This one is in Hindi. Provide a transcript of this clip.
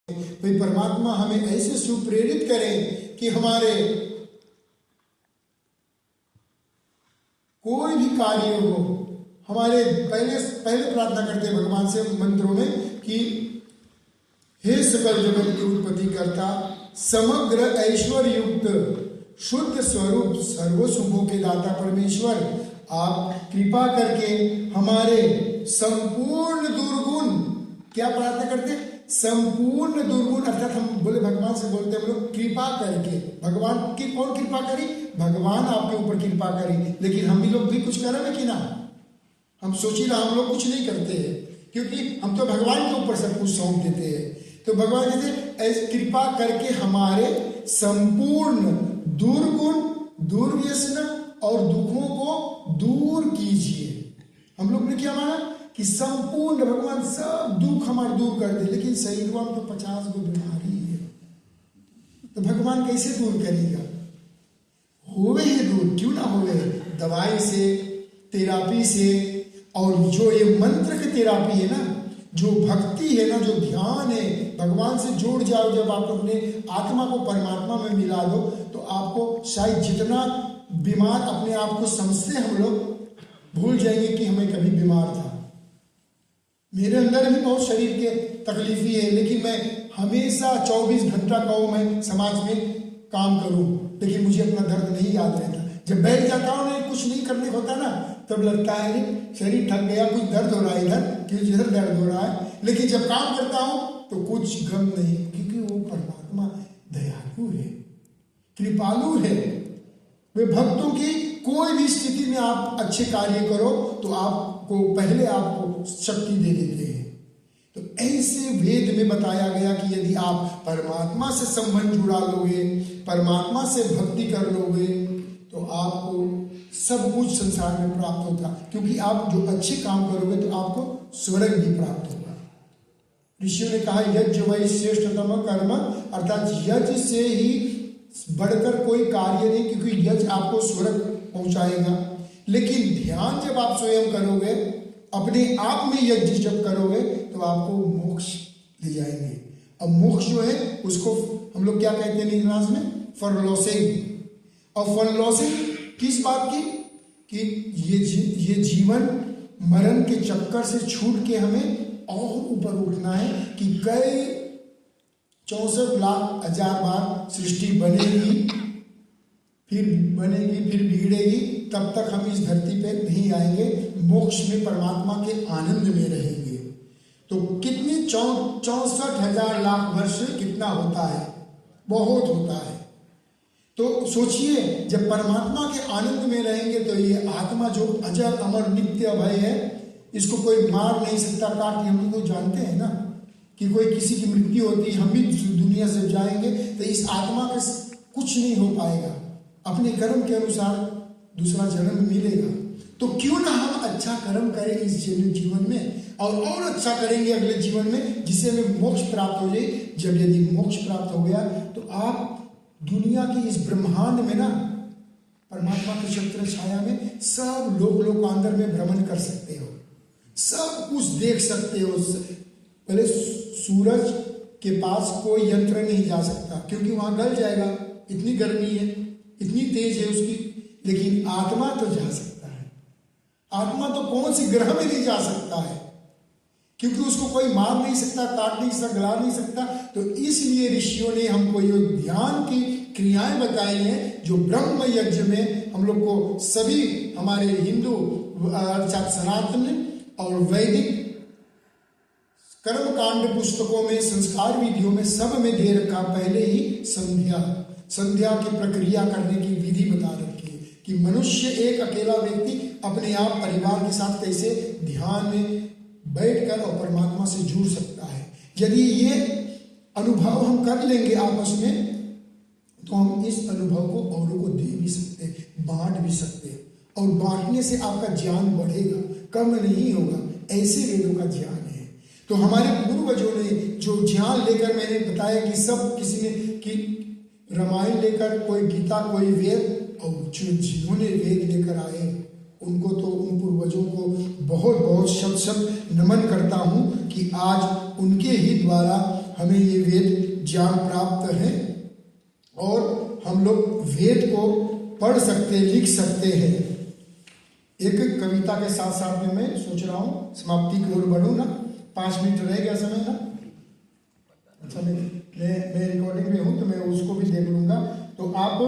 भाई परमात्मा हमें ऐसे सुप्रेरित करें कि हमारे कोई भी कार्य हो, हमारे पहले प्रार्थना करते हैं भगवान से मंत्रों में कि हे सकल जगत के उत्पत्ति करता, समग्र ऐश्वर्य युक्त शुद्ध स्वरूप सर्व सुखों के दाता परमेश्वर, आप कृपा करके हमारे संपूर्ण दुर्गुण, क्या प्रार्थना करते हैं? संपूर्ण दुर्गुण, अर्थात हम बोले भगवान से बोलते हैं हम लोग कृपा करके। भगवान की कौन कृपा करी? भगवान आपके ऊपर कृपा करी, लेकिन हम भी लोग भी कुछ कर रहे हैं कि ना? हम सोचिए हम लोग कुछ नहीं करते हैं, क्योंकि हम तो भगवान के ऊपर सब कुछ सौंप देते हैं। तो भगवान कहते ऐसे कृपा करके हमारे संपूर्ण दुर्गुण, दुर्व्यसन और दुखों को दूर कीजिए। हम लोग ने क्या माना कि संपूर्ण भगवान सब दुख हमारे दूर कर दे, लेकिन शरीर में तो 50 गो बीमारी है, तो भगवान कैसे दूर करेगा? होवे ही दूर, क्यों ना होवे? दवाई से, थेरापी से, और जो ये मंत्र की थेरापी है ना, जो भक्ति है ना, जो ध्यान है, भगवान से जोड़ जाओ। जब आप अपने आत्मा को परमात्मा में मिला दो तो आपको शायद जितना बीमार अपने आप को समझते हम लोग भूल जाएंगे कि हमें कभी बीमार था। मेरे अंदर भी बहुत शरीर के तकलीफी है, लेकिन मैं हमेशा 24 घंटा कहूँ मैं समाज में काम करूँ, लेकिन मुझे अपना दर्द नहीं याद रहता। जब बैठ जाता हूँ ना, कुछ नहीं करने होता ना, तब लगता है शरीर थक गया, कुछ दर्द हो रहा है इधर, क्योंकि इधर दर्द हो रहा है। लेकिन जब काम करता हूँ तो कुछ गम नहीं, क्योंकि वो परमात्मा दयालु है, कृपालु है। वे भक्तों की कोई भी स्थिति में आप अच्छे कार्य करो तो आपको पहले आपको शक्ति दे देते हैं। तो ऐसे वेद में बताया गया कि यदि आप परमात्मा से संबंध जुड़ा लोगे, परमात्मा से भक्ति कर लोगे, तो आपको सब कुछ संसार में प्राप्त होता, क्योंकि आप जो अच्छे काम करोगे तो आपको स्वर्ग भी प्राप्त होगा। ऋषियों ने कहा यज्ञ वही श्रेष्ठतम कर्म, अर्थात यज्ञ से ही बढ़कर कोई कार्य नहीं, क्योंकि यज्ञ आपको स्वर्ग पहुंचाएगा। लेकिन ध्यान जब आप स्वयं करोगे, अपने आप में यज्ञ जब करोगे, तो आपको मोक्ष ले जाएंगे। अब मोक्ष जो है उसको हम लोग क्या कहते हैं निराश में? फरलोसिंग। और फरलोसिंग किस बात की? कि ये जीवन मरण के चक्कर से छूट के हमें और ऊपर उठना है, कि कई 64 लाख हजार बार सृष्टि बनेगी, फिर बिगड़ेगी, तब तक हम इस धरती पे नहीं आएंगे, मोक्ष में परमात्मा के आनंद में रहेंगे। तो कितनी 64 हजार लाख वर्ष कितना होता है? बहुत होता है। तो सोचिए जब परमात्मा के आनंद में रहेंगे तो ये आत्मा जो अजर अमर नित्य अभय है, इसको कोई मार नहीं सकता, काट के। हम लोग जानते हैं ना कि कोई किसी की मृत्यु होती है, हम भी दुनिया से जाएंगे, तो इस आत्मा का कुछ नहीं हो पाएगा, अपने कर्म के अनुसार दूसरा जन्म मिलेगा। तो क्यों ना हम अच्छा कर्म करें इस जीवन में, और अच्छा करेंगे अगले जीवन में, जिससे हमें मोक्ष प्राप्त हो जाए। जब यदि मोक्ष प्राप्त हो गया तो आप दुनिया की इस ब्रह्मांड में ना परमात्मा के छत्र छाया में सब लोकांतर में भ्रमण कर सकते हो, सब कुछ देख सकते हो। पहले सूरज के पास कोई यंत्र नहीं जा सकता, क्योंकि वहां गल जाएगा, इतनी गर्मी है, इतनी तेज है उसकी। लेकिन आत्मा तो जा सकता है। आत्मा तो कौन सी ग्रह में नहीं जा सकता है, क्योंकि उसको कोई मार नहीं सकता, काट नहीं सकता, गला नहीं सकता। तो इसलिए ऋषियों ने हमको ये ध्यान की क्रियाएं बताई हैं, जो ब्रह्म यज्ञ में हम लोग को सभी हमारे हिंदू अर्थात सनातन और वैदिक कर्मकांड पुस्तकों में, संस्कार विधियों में, सब में दे रखा। पहले ही संध्या की प्रक्रिया करने की विधि बता रखी है कि मनुष्य एक अकेला व्यक्ति अपने आप परिवार के साथ कैसे ध्यान में बैठकर और परमात्मा से जुड़ सकता है। यदि ये अनुभव हम कर लेंगे आपस में, तो हम इस अनुभव को औरों को दे भी सकते, बांट भी सकते, और बांटने से आपका ज्ञान बढ़ेगा, कम नहीं होगा। ऐसे वेदों का ज्ञान है। तो हमारे पूर्वजों ने जो ज्ञान लेकर, मैंने बताया कि सब किसी ने कि रामायण लेकर, कोई गीता, कोई वेद, और जिन्होंने वेद लेकर आए उनको तो, उन पूर्वजों को बहुत बहुत शत शत नमन करता हूँ कि आज उनके ही द्वारा हमें ये वेद ज्ञान प्राप्त है और हम लोग वेद को पढ़ सकते, लिख सकते हैं। एक कविता के साथ साथ में मैं सोच रहा हूँ समाप्ति की ओर बढ़ूँ ना। 5 मिनट रह गया समय ना। अच्छा, मैं रिकॉर्डिंग में हूँ तो मैं उसको भी देख लूँगा। तो आप